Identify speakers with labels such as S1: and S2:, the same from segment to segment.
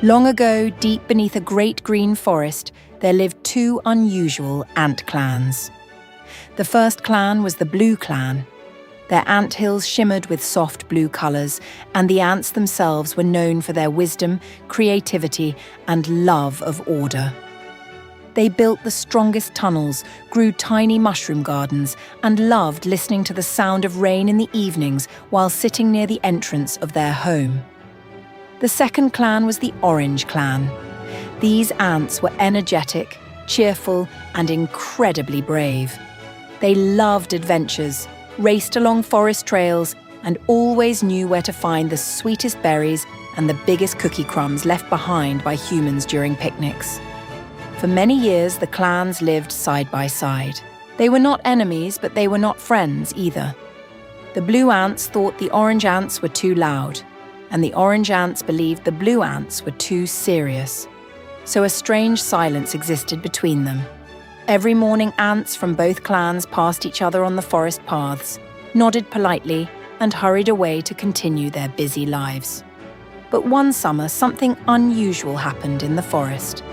S1: Long ago, deep beneath a great green forest, there lived two unusual ant clans. The first clan was the Blue Clan. Their anthills shimmered with soft blue colours, and the ants themselves were known for their wisdom, creativity, and love of order. They built the strongest tunnels, grew tiny mushroom gardens, and loved listening to the sound of rain in the evenings while sitting near the entrance of their home. The second clan was the Orange Clan. These ants were energetic, cheerful, and incredibly brave. They loved adventures, raced along forest trails, and always knew where to find the sweetest berries and the biggest cookie crumbs left behind by humans during picnics. For many years, the clans lived side by side. They were not enemies, but they were not friends either. The blue ants thought the orange ants were too loud, and the orange ants believed the blue ants were too serious. So a strange silence existed between them. Every morning, ants from both clans passed each other on the forest paths, nodded politely, and hurried away to continue their busy lives. But one summer, something unusual happened in the forest.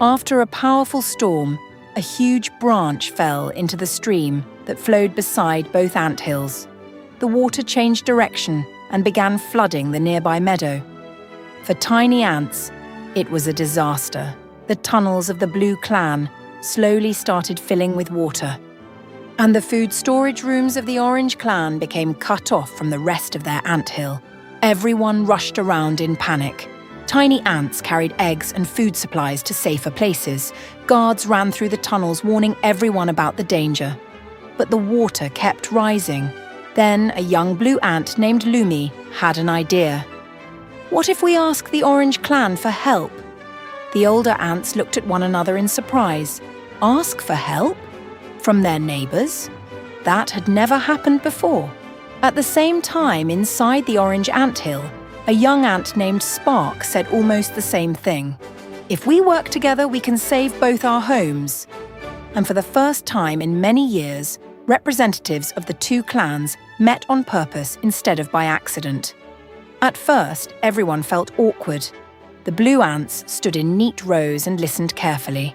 S1: After a powerful storm, a huge branch fell into the stream that flowed beside both anthills. The water changed direction and began flooding the nearby meadow. For tiny ants, it was a disaster. The tunnels of the Blue Clan slowly started filling with water, and the food storage rooms of the Orange Clan became cut off from the rest of their anthill. Everyone rushed around in panic. Tiny ants carried eggs and food supplies to safer places. Guards ran through the tunnels, warning everyone about the danger. But the water kept rising. Then a young blue ant named Lumi had an idea. What if we ask the Orange Clan for help? The older ants looked at one another in surprise. Ask for help? From their neighbours? That had never happened before. At the same time, inside the orange anthill, a young ant named Spark said almost the same thing. If we work together, we can save both our homes. And for the first time in many years, representatives of the two clans met on purpose instead of by accident. At first, everyone felt awkward. The blue ants stood in neat rows and listened carefully.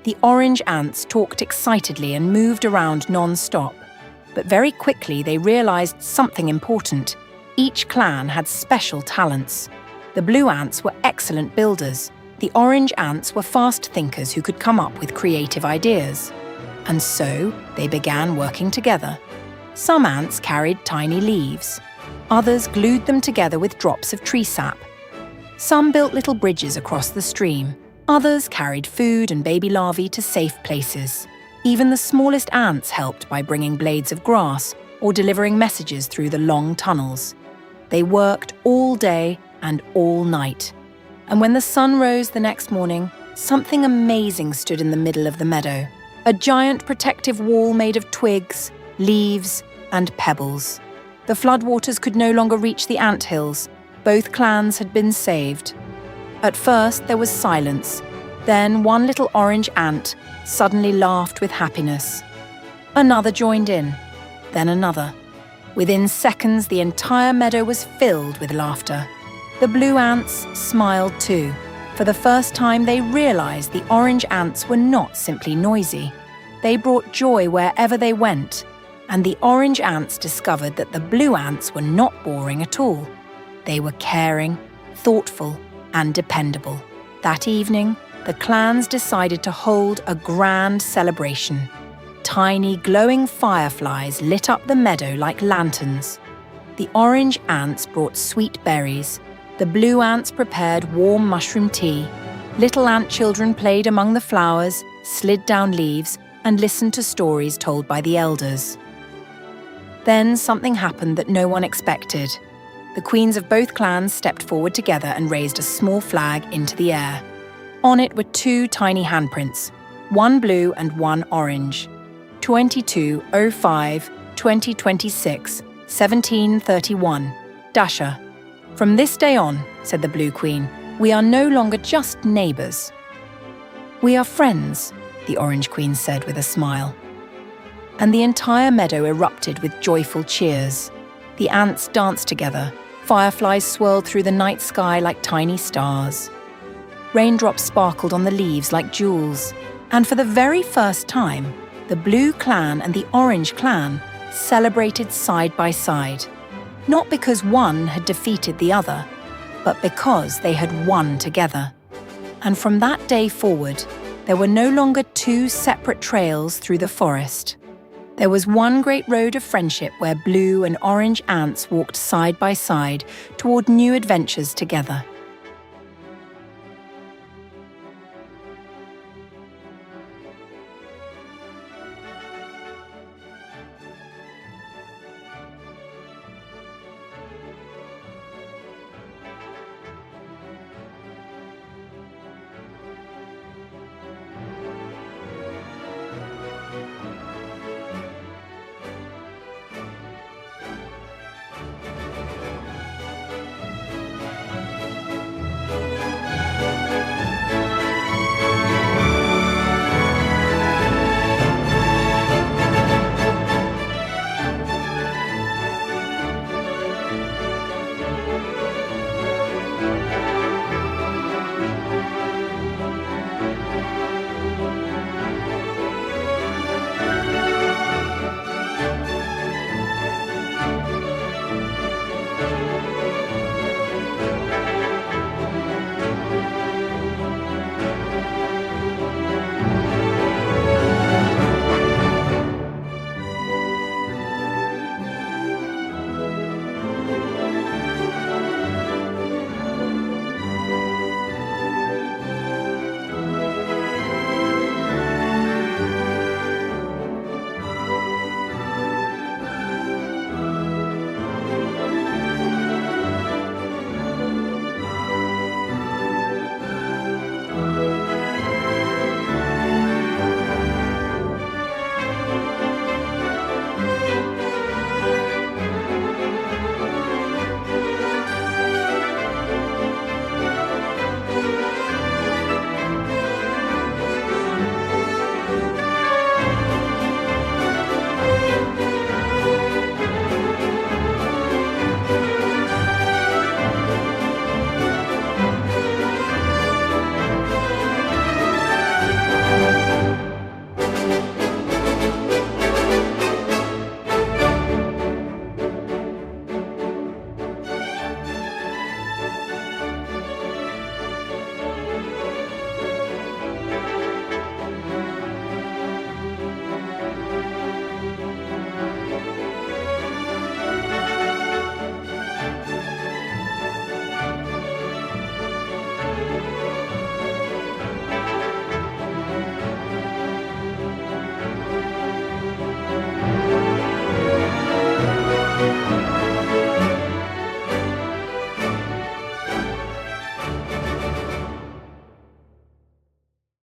S1: The orange ants talked excitedly and moved around non-stop. But very quickly they realized something important. Each clan had special talents. The blue ants were excellent builders. The orange ants were fast thinkers who could come up with creative ideas. And so they began working together. Some ants carried tiny leaves. Others glued them together with drops of tree sap. Some built little bridges across the stream. Others carried food and baby larvae to safe places. Even the smallest ants helped by bringing blades of grass or delivering messages through the long tunnels. They worked all day and all night. And when the sun rose the next morning, something amazing stood in the middle of the meadow. A giant protective wall made of twigs, leaves, and pebbles. The floodwaters could no longer reach the anthills. Both clans had been saved. At first, there was silence. Then one little orange ant suddenly laughed with happiness. Another joined in, then another. Within seconds, the entire meadow was filled with laughter. The blue ants smiled too. For the first time, they realized the orange ants were not simply noisy. They brought joy wherever they went. And the orange ants discovered that the blue ants were not boring at all. They were caring, thoughtful, and dependable. That evening, the clans decided to hold a grand celebration. Tiny, glowing fireflies lit up the meadow like lanterns. The orange ants brought sweet berries. The blue ants prepared warm mushroom tea. Little ant children played among the flowers, slid down leaves, and listened to stories told by the elders. Then something happened that no one expected. The queens of both clans stepped forward together and raised a small flag into the air. On it were two tiny handprints, one blue and one orange. 22/05/2026, 1731. Dasha. From this day on, said the Blue Queen, we are no longer just neighbours. We are friends, the Orange Queen said with a smile. And the entire meadow erupted with joyful cheers. The ants danced together. Fireflies swirled through the night sky like tiny stars. Raindrops sparkled on the leaves like jewels. And for the very first time, the blue clan and the orange clan celebrated side by side. Not because one had defeated the other, but because they had won together. And from that day forward, there were no longer two separate trails through the forest. There was one great road of friendship where blue and orange ants walked side by side toward new adventures together.